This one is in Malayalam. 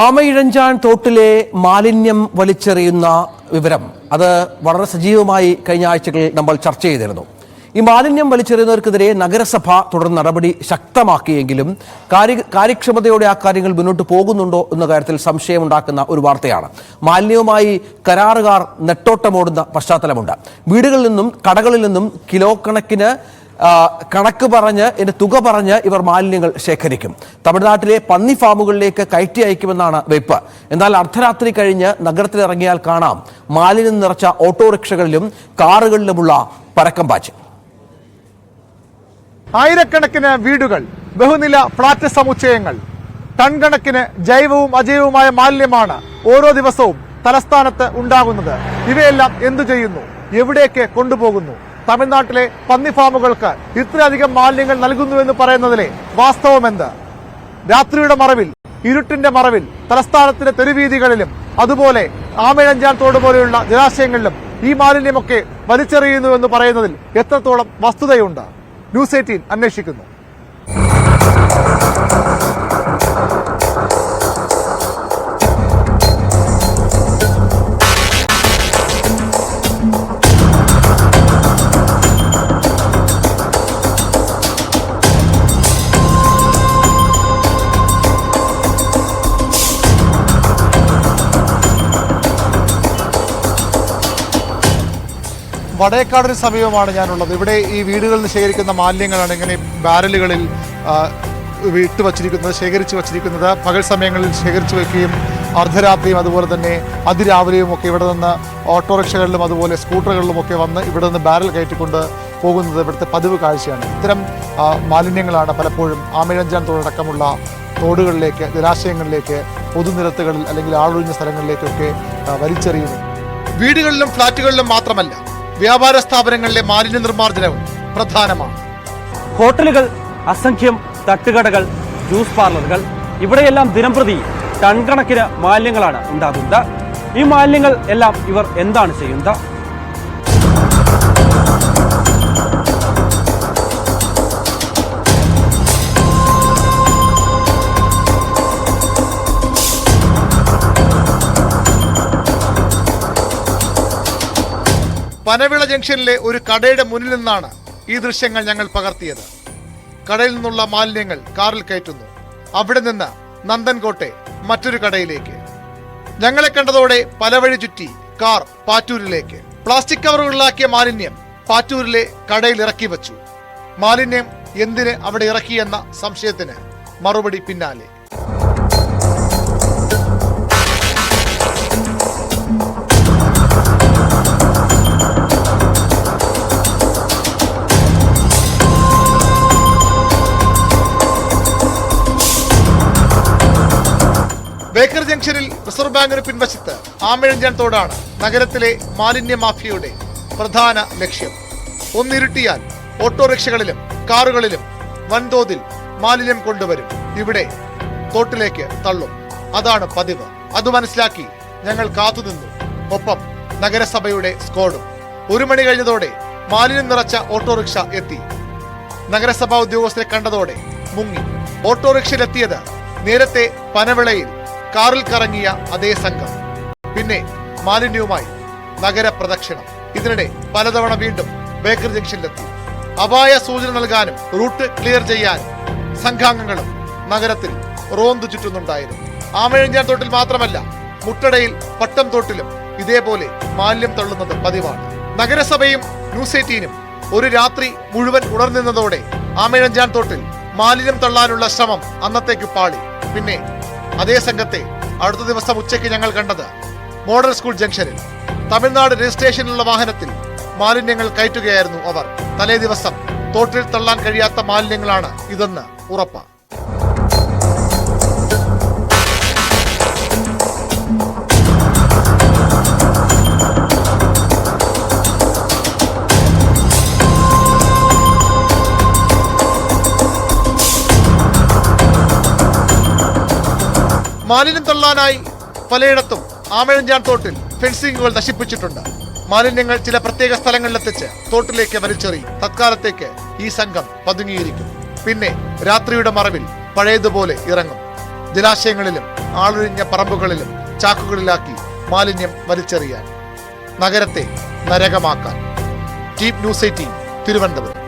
ആമയിഴഞ്ചാൻ തോട്ടിലെ മാലിന്യം വലിച്ചെറിയുന്ന വിവരം അത് വളരെ സജീവമായി കഴിഞ്ഞ ആഴ്ചകളിൽ നമ്മൾ ചർച്ച ചെയ്തിരുന്നു. ഈ മാലിന്യം വലിച്ചെറിയുന്നവർക്കെതിരെ നഗരസഭ തുടർ നടപടി ശക്തമാക്കിയെങ്കിലും കാര്യക്ഷമതയോടെ ആ കാര്യങ്ങൾ മുന്നോട്ട് പോകുന്നുണ്ടോ എന്ന കാര്യത്തിൽ സംശയമുണ്ടാക്കുന്ന ഒരു വാർത്തയാണ്. മാലിന്യവുമായി കരാറുകാർ നെട്ടോട്ടമോടുന്ന പശ്ചാത്തലമുണ്ട്. വീടുകളിൽ നിന്നും കടകളിൽ നിന്നും കിലോ കണക്കിന് കണക്ക് പറഞ്ഞ് ഇതിന്റെ തുക പറഞ്ഞ് ഇവർ മാലിന്യങ്ങൾ ശേഖരിക്കും. തമിഴ്നാട്ടിലെ പന്നി ഫാമുകളിലേക്ക് കയറ്റി അയക്കുമെന്നാണ് വെപ്പ്. എന്നാൽ അർദ്ധരാത്രി കഴിഞ്ഞ് നഗരത്തിലിറങ്ങിയാൽ കാണാം മാലിന്യം നിറച്ച ഓട്ടോറിക്ഷകളിലും കാറുകളിലുമുള്ള പരക്കം പാച്ച്. ആയിരക്കണക്കിന് വീടുകൾ, ബഹുനില ഫ്ളാറ്റ് സമുച്ചയങ്ങൾ, ടൺ കണക്കിന് ജൈവവും അജൈവവുമായ മാലിന്യമാണ് ഓരോ ദിവസവും തലസ്ഥാനത്ത് ഉണ്ടാകുന്നത്. ഇവയെല്ലാം എന്തു ചെയ്യുന്നു? എവിടേക്ക് കൊണ്ടുപോകുന്നു? തമിഴ്നാട്ടിലെ പന്നി ഫാമുകൾക്ക് ഇത്രയധികം മാലിന്യങ്ങൾ നൽകുന്നുവെന്ന് പറയുന്നതിലെ വാസ്തവമെന്ത്? രാത്രിയുടെ മറവിൽ, ഇരുട്ടിന്റെ മറവിൽ തലസ്ഥാനത്തിന്റെ തെരുവീതികളിലും അതുപോലെ ആമയിഴഞ്ചാൻ തോട് പോലെയുള്ള ജലാശയങ്ങളിലും ഈ മാലിന്യമൊക്കെ വലിച്ചെറിയുന്നുവെന്ന് പറയുന്നതിൽ എത്രത്തോളം വസ്തുതയുണ്ട്? ന്യൂസ് 18 അന്വേഷിക്കുന്നു. വടേക്കാടിന് സമീപമാണ് ഞാനുള്ളത്. ഇവിടെ ഈ വീടുകളിൽ നിന്ന് ശേഖരിക്കുന്ന മാലിന്യങ്ങളാണ് ഇങ്ങനെ ബാരലുകളിൽ ഇട്ട് വച്ചിരിക്കുന്നത്, ശേഖരിച്ച് വച്ചിരിക്കുന്നത്. പകൽ സമയങ്ങളിൽ ശേഖരിച്ച് വയ്ക്കുകയും അർദ്ധരാത്രിയും അതുപോലെ തന്നെ അതിരാവിലെയും ഒക്കെ ഇവിടെ നിന്ന് ഓട്ടോറിക്ഷകളിലും അതുപോലെ സ്കൂട്ടറുകളിലുമൊക്കെ വന്ന് ഇവിടെ നിന്ന് ബാരൽ കയറ്റിക്കൊണ്ട് പോകുന്നത് ഇവിടുത്തെ പതിവ് കാഴ്ചയാണ്. ഇത്തരം മാലിന്യങ്ങളാണ് പലപ്പോഴും ആമയിഴഞ്ചാൻ തോടക്കമുള്ള തോടുകളിലേക്ക്, ജലാശയങ്ങളിലേക്ക്, പൊതുനിരത്തുകളിൽ അല്ലെങ്കിൽ ആളൊഴിഞ്ഞ സ്ഥലങ്ങളിലേക്കൊക്കെ വലിച്ചെറിയുന്നത്. വീടുകളിലും ഫ്ളാറ്റുകളിലും മാത്രമല്ല, വ്യാപാര സ്ഥാപനങ്ങളിലെ മാലിന്യ നിർമ്മാർജ്ജനവും പ്രധാനമാണ്. ഹോട്ടലുകൾ, അസംഖ്യം തട്ടുകടകൾ, ജ്യൂസ് പാർലറുകൾ, ഇവിടെയെല്ലാം ദിനംപ്രതി ടൺ കണക്കിന് മാലിന്യങ്ങളാണ് ഉണ്ടാകുന്നത്. ഈ മാലിന്യങ്ങൾ എല്ലാം ഇവർ എന്താണ് ചെയ്യുന്നത്? പനവിള ജംഗ്ഷനിലെ ഒരു കടയുടെ മുന്നിൽ നിന്നാണ് ഈ ദൃശ്യങ്ങൾ ഞങ്ങൾ പകർത്തിയത്. കടയിൽ നിന്നുള്ള മാലിന്യങ്ങൾ കാറിൽ കയറ്റുന്നു. അവിടെ നിന്ന് നന്ദൻകോട്ടെ മറ്റൊരു കടയിലേക്ക്. ഞങ്ങളെ കണ്ടതോടെ പല വഴി ചുറ്റി കാർ പാറ്റൂരിലേക്ക്. പ്ലാസ്റ്റിക് കവറുകളിലാക്കിയ മാലിന്യം പാറ്റൂരിലെ കടയിൽ ഇറക്കി വച്ചു. മാലിന്യം എന്തിന് അവിടെ ഇറക്കിയെന്ന സംശയത്തിന് മറുപടി പിന്നാലെ. ബേക്കർ ജംഗ്ഷനിൽ റിസർവ് ബാങ്കിന് പിൻവശത്ത് ആമയിഴഞ്ചാൻ തോടാണ് നഗരത്തിലെ മാലിന്യ മാഫിയയുടെ പ്രധാന ലക്ഷ്യം. ഒന്നിരുട്ടിയാൽ ഓട്ടോറിക്ഷകളിലും കാറുകളിലും വൻതോതിൽ മാലിന്യം കൊണ്ടുവരും. ഇവിടെ തോട്ടിലേക്ക് തള്ളും. അതാണ് പതിവ്. അത് മനസ്സിലാക്കി ഞങ്ങൾ കാത്തുനിന്നു. ഒപ്പം നഗരസഭയുടെ സ്ക്വാഡും. 1 മണി കഴിഞ്ഞതോടെ മാലിന്യം നിറച്ച ഓട്ടോറിക്ഷ എത്തി. നഗരസഭാ ഉദ്യോഗസ്ഥരെ കണ്ടതോടെ മുങ്ങി. ഓട്ടോറിക്ഷയിലെത്തിയത് നേരത്തെ പനവിളയിൽ കാറിൽ കറങ്ങിയ അതേ സംഘം. പിന്നെ മാലിന്യവുമായി നഗരപ്രദക്ഷിണം. ഇതിനിടെ പലതവണ വീണ്ടും ബേക്കർ ജംഗ്ഷനിലെത്തി. അപായ സൂചന നൽകാനും റൂട്ട് ക്ലിയർ ചെയ്യാനും സംഘാംഗങ്ങളും നഗരത്തിൽ റോന്തു ചുറ്റുന്നുണ്ടായിരുന്നു. ആമയിഴഞ്ചാൻ തോട്ടിൽ മാത്രമല്ല, മുട്ടടയിൽ പട്ടം തോട്ടിലും ഇതേപോലെ മാലിന്യം തള്ളുന്നത് പതിവാണ്. നഗരസഭയും ന്യൂസ് 18 ഒരു രാത്രി മുഴുവൻ ഉണർന്നിരുന്നതോടെ ആമയിഴഞ്ചാൻ തോട്ടിൽ മാലിന്യം തള്ളാനുള്ള ശ്രമം അന്നത്തേക്ക് പാളി. പിന്നെ അതേ സംഘത്തെ അടുത്ത ദിവസം ഉച്ചയ്ക്ക് ഞങ്ങൾ കണ്ടത് മോഡൽ സ്കൂൾ ജംഗ്ഷനിൽ. തമിഴ്നാട് രജിസ്ട്രേഷനിലുള്ള വാഹനത്തിൽ മാലിന്യങ്ങൾ കയറ്റുകയായിരുന്നു അവർ. തലേ ദിവസം തോട്ടിൽ തള്ളാൻ കഴിയാത്ത മാലിന്യങ്ങളാണ് ഇതെന്ന് ഉറപ്പാണ്. മാലിന്യം തള്ളാനായി പലയിടത്തും ആമയിഴഞ്ചാൻ തോട്ടിൽ ഫെൻസിങ്ങുകൾ നശിപ്പിച്ചിട്ടുണ്ട്. മാലിന്യങ്ങൾ ചില പ്രത്യേക സ്ഥലങ്ങളിലെത്തിച്ച് തോട്ടിലേക്ക് വലിച്ചെറിയും. തത്കാലത്തേക്ക് ഈ സംഘം പതുങ്ങിയിരിക്കും. പിന്നെ രാത്രിയുടെ മറവിൽ പഴയതുപോലെ ഇറങ്ങും. ജലാശയങ്ങളിലും ആളൊഴിഞ്ഞ പറമ്പുകളിലും ചാക്കുകളിലാക്കി മാലിന്യം വലിച്ചെറിയാൻ, നഗരത്തെ നരകമാക്കാൻ. Team news 18 Thiruvananthapuram.